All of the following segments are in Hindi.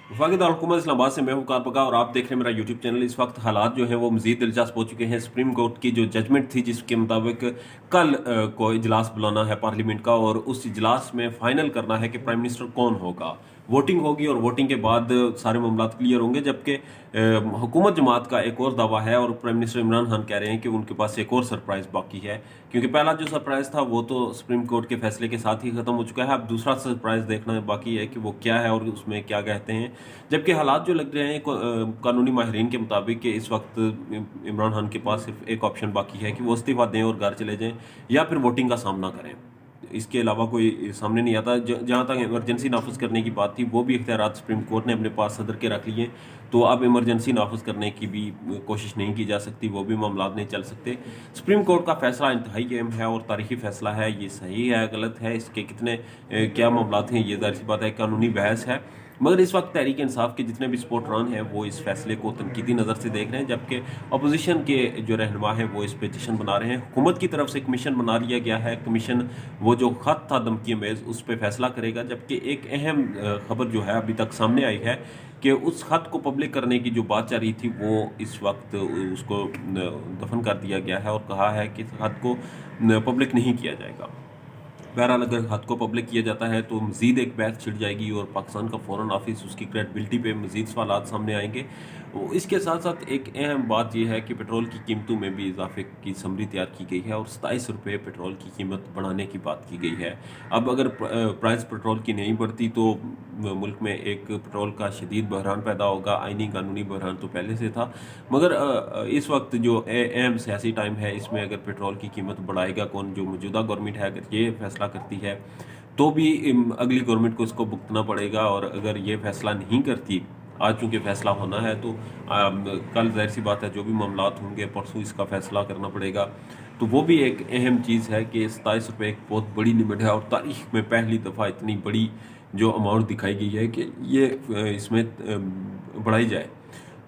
वफाकी दारुल इस्लामाबाद से मैं हूं कारपका और आप देख रहे हैं मेरा यूट्यूब चैनल। इस वक्त हालात जो हैं वो मजीद दिलचस्प हो चुके हैं। सुप्रीम कोर्ट की जो जजमेंट थी जिसके मुताबिक कल को इजलास बुलाना है पार्लियामेंट का और उस इजलास में फाइनल करना है कि प्राइम मिनिस्टर कौन होगा। वोटिंग होगी और वोटिंग के बाद सारे मामला क्लियर होंगे। जबकि हुकूमत जमात का एक और दावा है और प्राइम मिनिस्टर इमरान खान कह रहे हैं कि उनके पास एक और सरप्राइज बाकी है, क्योंकि पहला जो सरप्राइज था वो तो सुप्रीम कोर्ट के फैसले के साथ ही खत्म हो चुका है। अब दूसरा सरप्राइज देखना बाकी है कि वो क्या है और उसमें क्या कहते हैं। जबकि हालात जो लग रहे हैं कानूनी माहिरीन के मुताबिक कि इस वक्त इमरान खान के पास सिर्फ एक ऑप्शन बाकी है कि वो इस्तीफा दें और घर चले जाएं या फिर वोटिंग का सामना करें। इसके अलावा कोई सामने नहीं आता। जहाँ तक इमरजेंसी नाफिज करने की बात थी वो भी इख्तियारात सुप्रीम कोर्ट ने अपने पास सदर के रख लिए, तो अब इमरजेंसी नाफिज करने की भी कोशिश नहीं की जा सकती, वो भी मामला नहीं चल सकते। सुप्रीम कोर्ट का फैसला इंतहाई अहम है और तारीखी फैसला है। ये सही है गलत है, इसके कितने क्या मामला हैं, ये जाहिर सी बात है कानूनी बहस है। मगर इस वक्त तहरीक इंसाफ के जितने भी सपोर्टरान हैं वो इस फैसले को तनकीदी नज़र से देख रहे हैं, जबकि अपोजिशन के जो रहनुमा हैं वो इस पर जश्न बना रहे हैं। हुकूमत की तरफ से कमीशन बना लिया गया है। कमीशन वो जो खत था धमकी मेज़ उस पर फैसला करेगा। जबकि एक अहम खबर जो है अभी तक सामने आई है कि उस खत को पब्लिक करने की जो बात चल रही थी वो इस वक्त उसको दफन कर दिया गया है और कहा है कि खत को पब्लिक नहीं किया जाएगा। बहरहाल अगर खत को पब्लिक किया जाता है तो मजीद एक बहस छिड़ जाएगी और पाकिस्तान का फॉरेन ऑफिस उसकी क्रेडिबिलिटी पे मजीद सवालात सामने आएंगे। इसके साथ साथ एक अहम बात यह है कि पेट्रोल की कीमतों में भी इजाफे की समरी तैयार की गई है और 27 रुपये पेट्रोल की कीमत बढ़ाने की बात की गई है। अब अगर प्राइस पेट्रोल की नहीं बढ़ती तो मुल्क में एक पेट्रोल का शदीद बहरान पैदा होगा। आइनी कानूनी बहरान तो पहले से था, मगर इस वक्त जो अहम सियासी टाइम है इसमें अगर पेट्रोल की कीमत बढ़ाएगा कौन, जो मौजूदा गवर्नमेंट है अगर ये फैसला करती है तो भी अगली गवर्नमेंट को इसको भुगतना पड़ेगा। और अगर ये फैसला नहीं करती, आज चूंकि फैसला होना है तो कल जाहिर सी बात है जो भी मामलात होंगे परसों इसका फैसला करना पड़ेगा। तो वो भी एक अहम चीज़ है कि 27 रुपये एक बहुत बड़ी लिमिट है और तारीख में पहली दफ़ा इतनी बड़ी जो अमाउंट दिखाई गई है कि ये इसमें बढ़ाई जाए।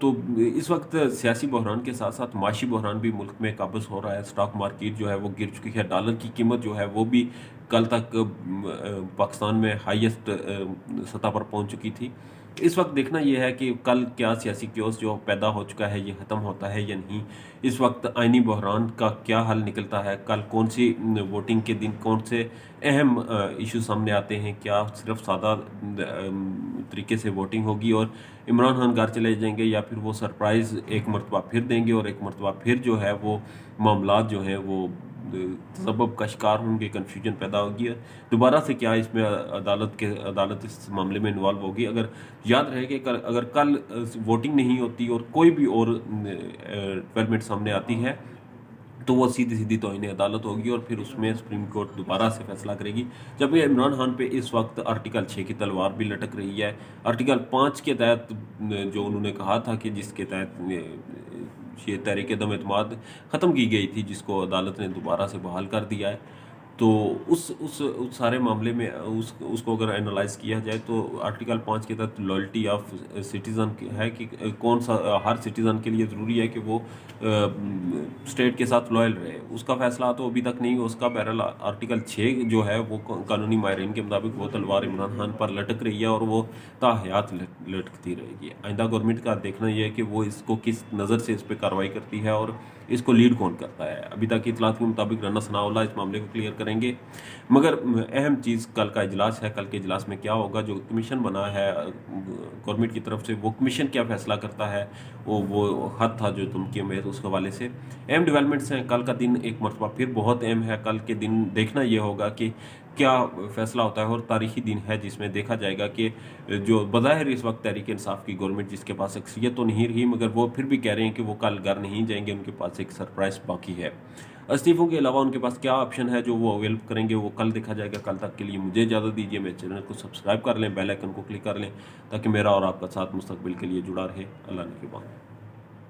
तो इस वक्त सियासी बहरान के साथ साथ माशी बहरान भी मुल्क में काबज़ हो रहा है। स्टॉक मार्केट जो है वो गिर चुकी है। डॉलर की कीमत जो है वो भी कल तक पाकिस्तान में हाईएस्ट सतह पर पहुंच चुकी थी। इस वक्त देखना यह है कि कल क्या सियासी क्योस जो पैदा हो चुका है ये ख़त्म होता है या नहीं। इस वक्त आइनी बहरान का क्या हल निकलता है, कल कौन सी वोटिंग के दिन कौन से अहम इशू सामने आते हैं, क्या सिर्फ सादा तरीके से वोटिंग होगी और इमरान खान घर चले जाएंगे या फिर वो सरप्राइज़ एक मरतबा फिर देंगे और एक मरतबा फिर जो है वो मामलात जो हैं वो सबब का शिकार होंगे, कन्फ्यूजन पैदा होगी। दोबारा से क्या इसमें अदालत इस मामले में इन्वॉल्व होगी। अगर याद रहे कि अगर कल वोटिंग नहीं होती और कोई भी और डेवलपमेंट सामने आती है तो वो सीधी सीधी तौहीन अदालत होगी और फिर उसमें सुप्रीम कोर्ट दोबारा से फैसला करेगी। जबकि इमरान खान पे इस वक्त आर्टिकल 6 की तलवार भी लटक रही है। आर्टिकल 5 के तहत जो उन्होंने कहा था कि जिसके तहत ये तहरीक दम एतमाद ख़त्म की गई थी जिसको अदालत ने दोबारा से बहाल कर दिया है, तो उस सारे मामले में उसको अगर एनालाइज किया जाए तो आर्टिकल 5 के तहत लॉयल्टी ऑफ सिटीज़न है कि कौन सा हर सिटीज़न के लिए ज़रूरी है कि वो स्टेट के साथ लॉयल रहे। उसका फैसला तो अभी तक नहीं हो उसका। बहरहाल आर्टिकल 6 जो है वो कानूनी माहिरीन के मुताबिक वो तलवार इमरान खान पर लटक रही है और वो ताहयात लटकती रहेगी। आइंदा गवर्नमेंट का देखना यह है कि वो इसको किस नज़र से इस पर कार्रवाई करती है और इसको लीड कौन करता है। अभी तक की इतलात के मुताबिक राना सनाउल्लाह इस मामले को क्लियर करेंगे। मगर अहम चीज़ कल का इजलास है। कल के इजलास में क्या होगा, जो कमीशन बना है गवर्नमेंट की तरफ से वो कमीशन क्या फैसला करता है। वो खत था जो धमकी में उस हवाले से अहम डेवलपमेंट्स हैं। कल का दिन एक मरतबा फिर बहुत अहम है। कल के दिन देखना यह होगा कि क्या फैसला होता है और तारीखी दिन है जिसमें देखा जाएगा कि जो बज़ाहिर इस वक्त तहरीक इंसाफ की गवर्नमेंट जिसके पास अक्सरियत तो नहीं रही मगर वो फिर भी कह रहे हैं कि वो कल घर नहीं जाएंगे, उनके पास एक सरप्राइज बाकी है। इस्तीफों के अलावा उनके पास क्या ऑप्शन है जो वो अवेल करेंगे वो कल देखा जाएगा। कल तक के लिए मुझे इजाज़त दीजिए। मेरे चैनल को सब्सक्राइब कर लें, बेल आइकन को क्लिक कर लें ताकि मेरा और आपका साथ मुस्तकबिल के लिए जुड़ा रहे। अल्लाह ने के बाद।